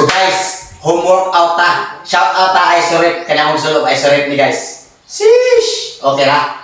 So guys, homework out ta. Shout out ta Isorep. Kaya akong sulog Isorep ni guys. Sheesh! Okay na.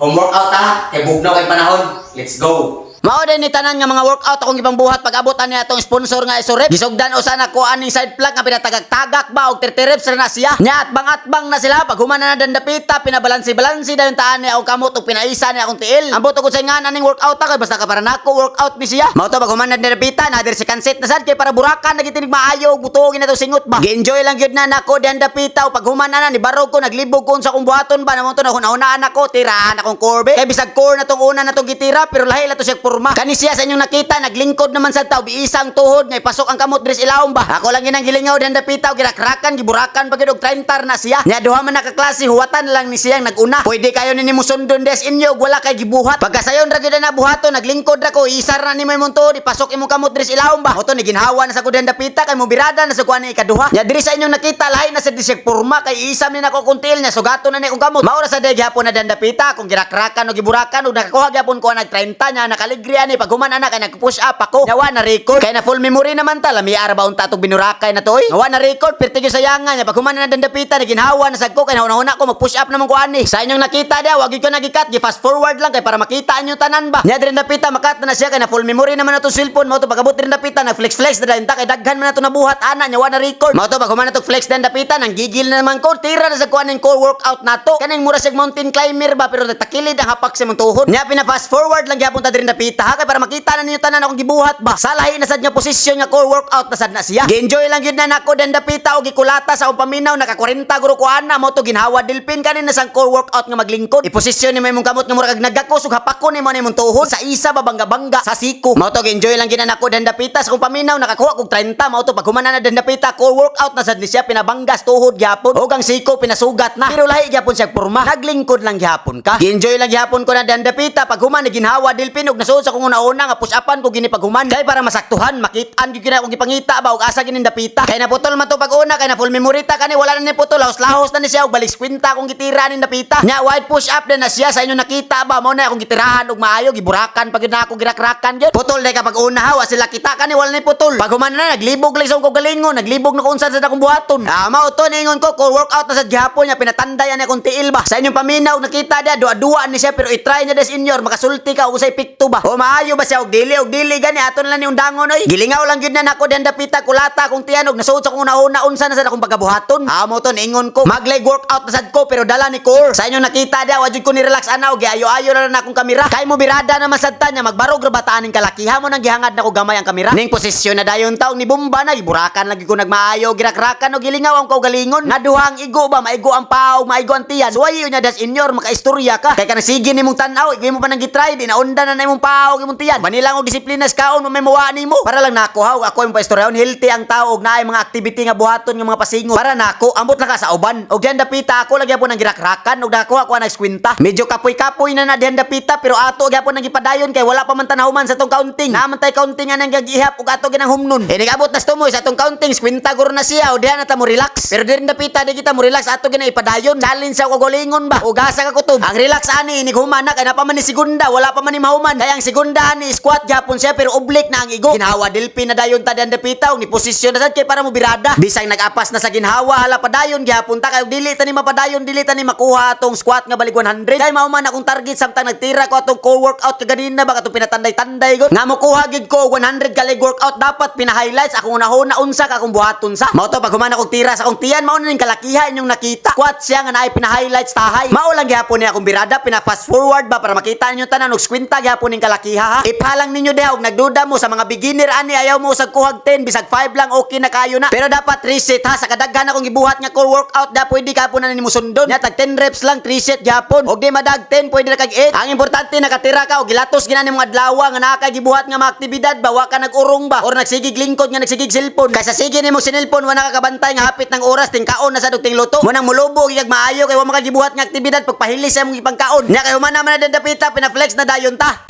Homework out ta. Kay bugnaw kay panahon. Let's go. Mao din ni tanan nga mga workout akong gibang buhat pag-abutan niya atong sponsor nga Isorep. Gisugdan usa na ko aning side plug nga pinatagak-tagak ba og tirtirip sa na siya. Nya atbang-atbang na sila pag human na dandapita pinabalansi-balansi dayon taan niya og kamot og pinaisa niya akong tiil. Ambot og sa nga aning workout ta kay basta ka para nako workout mi siya. Mao to pag human na dandapita nadir si kanset na sad kay para burakan nagitinig maayo og butogin na to singot ba. Gi-enjoy lang gyud na nako dandapita og pag human na ni barog ko naglibog ko sa akong buhaton ba namon to na hunahunaan ako tirahan akong core kay bisag core na tong una na tong gitira pero lahi la to siya porma. Kani siya sa inyong nakita naglingkod naman sa tao biisang tuhod ngay pasok ang kamot dres ilawom ba. Ako lang ginang gilingaw dan dapitaw girakrakan giburakan pagid og 30 na siya. Nya duha man nakaklase huwatan lang ni siyang naguna. Pwede kayo ni mo sundon des inyo wala kay gibuhat. Pagkasayon ra gyud na buhaton naglingkod ra ko isar na ni mo imong tuhod ipasok imong kamot dres ilawom ba. Oto ni ginhawa na sa kudan dapita kay mo birada na sa kuan ni ikaduha. Nya diri sa inyong nakita lahi na sa disek porma kay isam ni nako kuntil nya sugaton na ni kong kamot. Mao ra sa day gyapon na dan dapita kung girakrakan o giburakan og nakakuha gyapon ko nag 30 nya nakaligri ani pag human ana kay nag-push up ako. Nawa na record kay na full memory naman ta lami ara ba unta tog binurakay na to oy. Nawa na record perti gyud sayangan nya pag human na dandapita naginhawa na sad ko kay nauna ko mag-push up naman ko ani. Sa inyong nakita dia wag gyud ko nagikat gi fast forward lang kay para makita anyo tanan ba. Nya diri napita makat na siya kay na full memory naman na to cellphone mo to pagabot diri napita nag flex flex na dayon ta kay daghan man na to nabuhat ana nya wa na record. Mao to pag human na to flex dan napita nang gigil na naman ko tira na sa kuan ning core workout nato. Kaning mura sig mountain climber ba pero nagtakilid ang hapak sa mong tuhod. Nya pina fast forward lang gyapon ta diri napita ha kay para makita na ninyo tanan akong gibuhat ba. Sa lahi na sad nga posisyon nga core workout na sad na siya. Gi-enjoy lang gyud na nako dan dapita og gikulata sa akong paminaw naka 40 guro ko ana mo to ginhawa dilpin kanin na sang core workout nga maglingkod. Iposisyon ni mo imong kamot nga mura kag nagakos ug hapakon ni mo imong tuhod sa isa ba bangga-bangga sa siko. Mao to gi-enjoy lang gyud na nako dan dapita sa akong paminaw nakakuha kog 30 mao to pag human na dan dapita core workout na sad ni siya pinabanggas tuhod gyapon ug ang siko pinasugat na. Pero lahi gyapon siya porma. Naglingkod lang gyapon ka. Gi-enjoy lang gyapon ko na dan dapita pag human ni ginhawa dilpin ug nasuod sa kong una nga push upan ko gini pag human kay para masaktuhan makitaan gyud kina og gipangita ba og asa ginin dapita kay naputol man to pag una kay na full memory ta kani wala na ni putol lahos na ni siya og balik kwenta kung gitira nin dapita nya wide push up na siya sa inyo nakita ba mo na akong gitirahan og maayo giburakan pag na ako girakrakan gyud putol day kapag una ha wa sila kita kani wala ni putol pag human na naglibog lang sa kong galingon naglibog na kung saan sa akong buhaton mao to ningon ko core workout na sa gihapon nya pinatanday ani akong tiil ba sa inyong paminaw nakita dia duwa-duwa ni siya pero i-try niya des inyor makasulti ka og sa epekto ba o maayo ba siya og dili gani aton lang ni undangon oy gilingaw lang gyud na nako den dapita kulata kung tiyanog nasuot sa kung una unsa na sa akong pagabuhaton mo to niingon ko mag-leg workout na sad ko pero dala ni core sa inyo nakita dia wa jud ko ni relax ana og giayo-ayo na akong kamera kay mo birada na masad ta nya magbarog ra bataan ning kalakiha mo nang gihangad na ko gamay ang kamera ning posisyon na dayon taong ni bomba na giburakan lagi ko nagmaayo girakrakan og gilingaw ang kaugalingon nga duhang igo ba maigo ang paog maigo ang tiyan suwayo nya das inyor makaistorya ka kay kanang sige nimong tan-aw igi mo pa nang gitry di naunda na imong paog imong tiyan banilang og disiplina sa kaon mo may mawa nimo para lang nako haw ako yung paistoryaon healthy ang tao og naay mga activity nga buhaton nga mga pasingot para nako ambot na ka sa uban og diyan dapita ako lagi po nang girakrakan og dako ako nang skwinta medyo kapoy-kapoy na diyan dapita pero ato gyapon nang gipadayon kay wala pa man tanahuman sa tong counting naman tay counting nga nang gagihap og ato ginang humnon nigabot na stumoy sa tong counting skwinta guro na siya og diyan na ta mo relax pero diyan dapita di kita mo relax ato ginang ipadayon challenge sa kogolingon ba og asa ka kutob ang relax ani inig human na kay na pa man ni segunda wala pa man ni mahuman kay ang segunda ani squat gyapon siya pero oblique na ang igo ginhawa dilpin na dayon ta diyan dapita og ni posisyon na sad kay para mo birada bisang nag-apas na sa ginhawa hala padayon gyapon ta kay dili ta ni mapadayon dili ta ni makuha atong squat nga balik 100 kay mao man akong target samtang nagtira ko atong core workout kaganina ba katong pinatanday-tanday gud nga mokuha gid ko 100 ka leg workout dapat pina-highlights akong unahon na unsa ka akong buhaton sa mao to pag humana kog tira sa akong tiyan mao na ning kalakiha inyong nakita squat siya nga naay pina-highlights tahay mao lang gyapon ni akong birada pina fast forward ba para makita ninyo tanan og skwinta gyapon ning kalakiha ha ipalang ninyo diha og nagduda mo sa mga beginner ani ayaw mo usag kuhag 10 bisag 5 lang okay na kayo na pero dapat reset ha sa kadaghan akong gibuhat nga core workout da pwede ka po na nimo sundon nya tag 10 reps lang 3 set gyapon og di madag 10 pwede na kag 8 ang importante nakatira ka og gilatos ginani mga adlaw nga nakay gibuhat nga mga aktibidad ba wa ka nag-urong ba or nagsigig lingkod nga nagsigig cellphone kaysa sige nimo sinelpon wa nakakabantay nga hapit ng oras tingkaon na sa dugting luto mo nang mulubo gig maayo kay wa makagibuhat nga aktibidad pagpahilis sa imong ipangkaon nya kay human naman na dapita pina-flex na dayon ta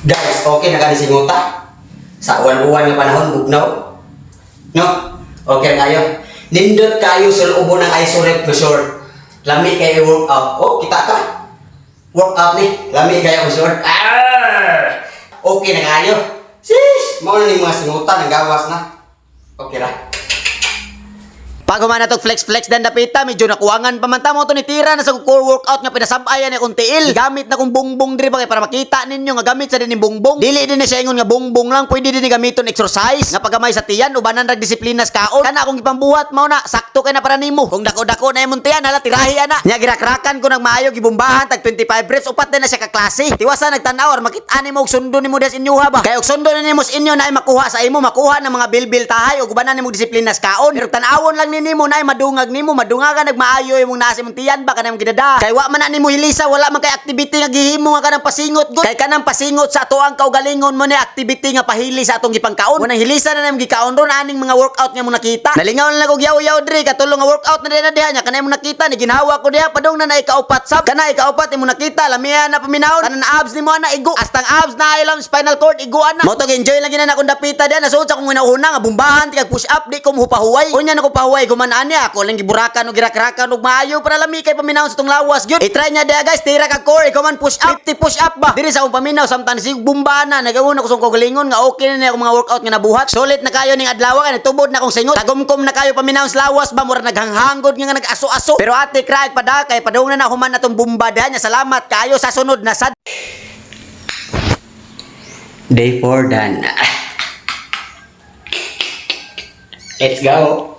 Guys, okay na kadisinguta. Sa uwan-uwan nga panahon bugnaw. No? Okay na kayo. Nindot kayo sa loobo ng Isorep Resort. Lami kayo workout. Oh, kita ka. Workout ni. Lami kayo resort. Okay na kayo. Sis! Mao na ni mga singutan, nagawas na. Okay ra. Pag humana tog flex dan dapita, medyo nakuwangan pa man ta mo to ni tira na sa core workout nga pinasabayan ni kung tiil. Gamit na kong bungbong diri bagay para makita ninyo nga gamit sa din bungbong. Dili din na siya ingon nga bungbong lang, pwede din ni gamiton exercise nga pagamay sa tiyan ubanan ra disiplina sa kaon. Kana akong ipambuhat mao na sakto kay na para nimo. Kung dako-dako na imong tiyan hala tirahi ana. Nya girakrakan ko nang maayo gibumbahan tag 25 reps upat din na siya ka klase. Tiwasa nagtan-aw makita nimo og sundo nimo des inyuha ba. Kay og sundo nimo sa inyo na ay makuha sa imo makuha ng mga bilbil tahay ug ubanan nimo disiplina sa kaon. Pero tan-awon lang nimo na ay madungag nimo madungagan nagmaayo imong nasa imong tiyan ba kanang gidada. Kay wa man na nimo hilisa wala man kay activity nga gihimo nga kanang pasingot gud. Kay kanang pasingot sa atoang kaugalingon mo ni activity nga pahili sa atong gipangkaon. Munang hilisa na nimo gikaon ron aning mga workout nga mo nakita. Nalingaw na lang og yaw-yaw diri katulong nga workout na diha nya kanay mo nakita ni ginhawa ko diha padung na ikaupat sab. Kanay ikaupat imo nakita lamihan na paminawon tanan abs nimo ana igo. Astang abs na ilang spinal cord igo ana. Mo to enjoy lang gina na akong dapita diha nasuot sa kong una nga bumbahan tigag push up di ko muhupahuway. Unya na ko pahuway gumanaan niya ako lang giburakan og girakrakan og maayo para lami kay paminaw sa tong lawas gyud. I-try niya diha guys, tira ka core, ikaw man push up, 50 push up ba. Diri sa akong paminaw samtang sig bumbahan na nagawon ako sa kagalingon nga okay na niya akong mga workout nga nabuhat. Solid na kayo ning adlaw kay nagtubod na akong singot. Tagumkom na kayo paminaw sa lawas ba mura naghanghangod nga nag-aso-aso. Pero ate crack pada kay padung na human na tong bumba diha nya salamat kayo sa sunod na sad. Day 4 done. Let's go.